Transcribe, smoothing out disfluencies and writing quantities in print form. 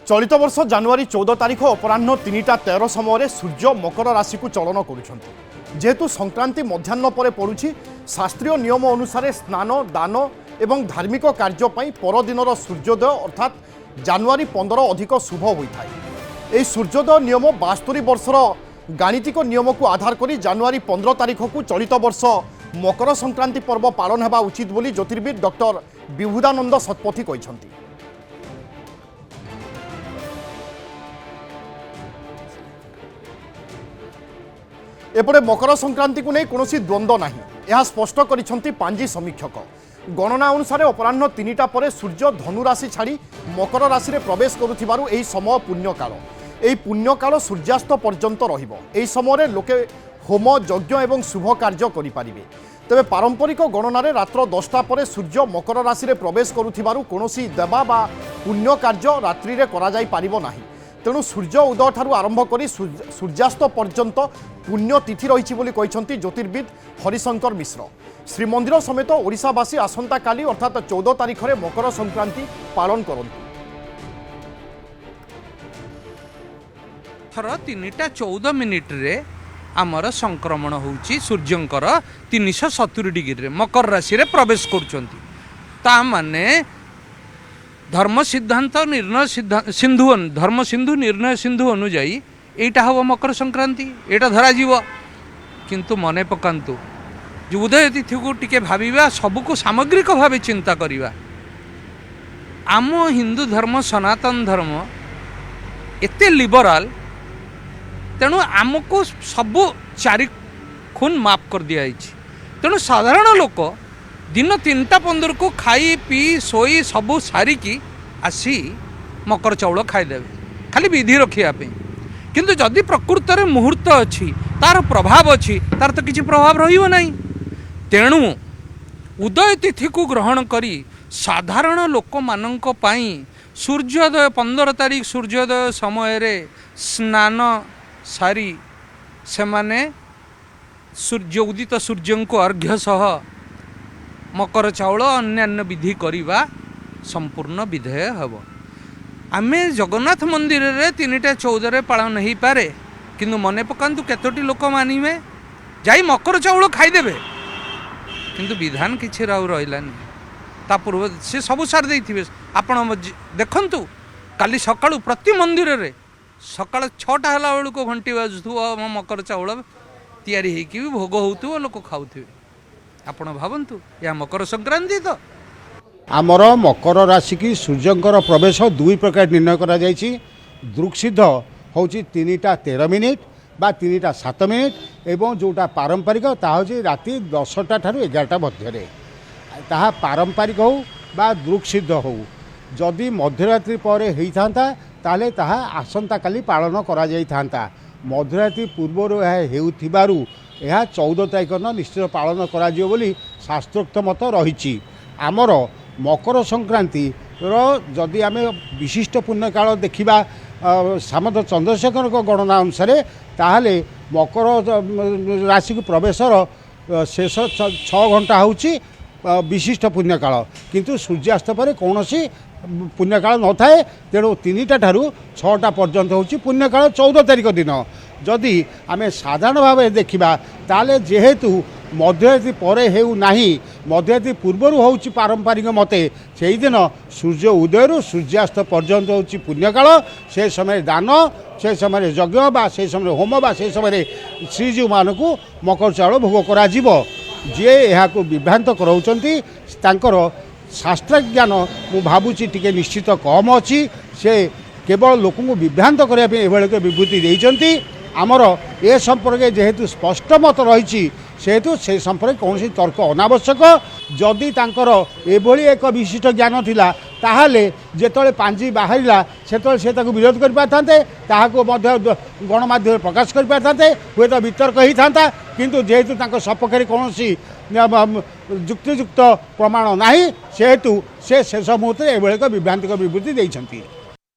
चलित वर्ष जानुरी 14 तारिख अपराह 3:13 समय सूर्य मकर राशि को चलन करुछंती। जेहेतु संक्रांति मध्याह्न पर पड़ुछि, शास्त्रीय नियम अनुसार स्नान दान एवं धार्मिक कार्य पई परदिनर सूर्योदय अर्थात जानुरी 15 अधिक शुभ होता है। यह सूर्योदय नियम 72 वर्षर गाणितिक नियम को आधार करी जानुरी 15 तारिख को चलित वर्ष मकर संक्रांति पर्व पालन होगा उचित बोली ज्योतिर्विद डॉक्टर विभुदानंद शतपथी कहते। एपटे मकर संक्रांति को नहीं कौन द्वंद्व ना, यह स्पष्ट करिसेंती पांजी समीक्षक। गणना अनुसार अपराह 3टा पर सूर्य धनु राशि छाड़ी मकर राशि में प्रवेश करुथिबारु एही समय पुण्यकाल। यही पुण्यकाल सूर्यास्त पर्यंत रहिबो। एही समय लोके होम यज्ञ एवं शुभ कार्य करिपारिबे। तेबे पारंपरिक गणनारे रात्र 10टा पर सूर्य मकर राशि में प्रवेश करुथिबारु कोनोसी देवा बा पुण्य कार्य रात्रि रे करा जाई पारिबो नाही। तेणु सूर्य उदय ठारू आरंभ करी सूर्यास्त पर्यंत पुण्य तिथि रही बोली ज्योतिर्विद हरिशंकर मिश्र। श्रीमंदिर समेत ओडिशावासी आसंता काली अर्थात 14 तारिख में मकर संक्रांति पालन करते। थर 3:14 मिनिट रे आमर संक्रमण होउची सूर्यंकर 370 डिग्री रे मकर राशि रे प्रवेश करुचंती। ता माने धर्म सिद्धांत निर्णय सिंधु धर्म सिंधु निर्णय सिंधु अनुजाई एटा हम मकर संक्रांति एटा धरा जीव। किंतु मने पकांतु जो उदय तिथि को टिके भाविबा, सबको सामग्रिक भावे चिंता करिबा। आम हिंदू धर्म सनातन धर्म एते लिबराल, तेणु आमको सबू 4 खून माफ कर दिया। तेणु साधारण लोक दिन 3:15 को खाई पी सोई सबू सारिकी आसी मकर चाउल खाईदेवे खाली विधि रखापी। किंतु जदि प्रकृत में मुहूर्त अच्छी तार प्रभाव अच्छी तार तो किसी प्रभाव रहिबो नहीं। तेणु उदय तिथि को ग्रहण करी साधारण लोक मानक पाई सूर्योदय 15 तारिख सूर्योदय समय रे स्नान सारी से माने सूर्य उदित सूर्य को अर्घ्य सह मकर चाउल अन्यान्य विधि करिबा संपूर्ण विधेय हब। आमे जगन्नाथ मंदिर रे 3:14 रे पालन नहीं पारे, किंतु मने पकांतु केतोटी लोक मानिबे जाई मकर चाउल खाईदेबे। किंतु विधान किछि राउ रहिलानी। ता पूर्व से सब सार देइथिबे। आपण देखंतु काली सकाळु प्रति मंदिर रे सकाळ 6टा हला बेलू को घंटी बाजुथुव मकर चाउल तैयारी हेकि भी भोग होउथुव लोक खाउथिबे। आपण भावंतु या मकर संक्रांति तो आमर मकर राशि की सूर्यंकर प्रवेश 2 प्रकार निर्णय करा जायछि। दृक्सिद्ध होछि 3:13 मिनिट बा 3:07 मिनिट एवं जोटा पारंपरिक ता होछि राति 10टा ठारू 11टा मध्य। ताहा पारंपरिक हो बा दृक्सिद्ध हो जदि मध्यरात्रि पर होइथांता ताले ताहा आसंता काली पालन करा जाइथांता। मध्यरात्रि पूर्व हेउथिबारु यह 14 तारिख न निश्चित पालन करा जियो बोली शास्त्रोक्त मत रही। आमर मकर संक्रांति जदि आम विशिष्ट पुण्यकाल देखा सामंत चंद्रशेखर गणना अनुसार ताहले मकर राशि को प्रवेशर शेष 6 घंटा होची विशिष्ट पुण्यकाल, किंतु सूर्यास्त पर कौन पुण्यकाल न थाए। तेणु 3टा ठारू 6टा पर्यंत होची पुण्यकाल 14 तारिख दिन। जदि आम साधारण भाव देखा ताले जेहेतु मध्यरात्रि परे हेउ नाही, मध्यरात्रि पूर्वर होची पारंपरिक मते सेही दिन सूर्य उदय सूर्यास्त पर्यंत होची पुण्यकाल। से समय दान, से समय यज्ञ बा से समय होम बा से समय श्रीजीव मानकु मकर चाउल भोग करा जीवो। जे यहाँ को विभ्रांत कराउचंती तांकर शास्त्र ज्ञान मु भावुची टिके निश्चित कम अच्छी। से केवल लोक को विभ्रांत करने एभली विभूति देइचंती। आमर ए संपर्क जेहेतु स्पष्ट मत रही सेहेतु से संपर्क कौन तर्क अनावश्यक। जदि तांकर एभली एक विशिष्ट ज्ञान थिला ताहाले जेतले पांजी बाहरिला सेतले से ताकु विरोध कर पारथांते, ताहाको मध्य गणमाध्यम प्रकाश कर पारथांते, हुए तो वितर्क ही थांता। किंतु जेहेतु तांको सपक्षरे कौनसी युक्तियुक्त प्रमाण नाही सेहेतु से शेष मुहूर्त एभली एक विभ्रांतिक विवृत्ति देइछंती।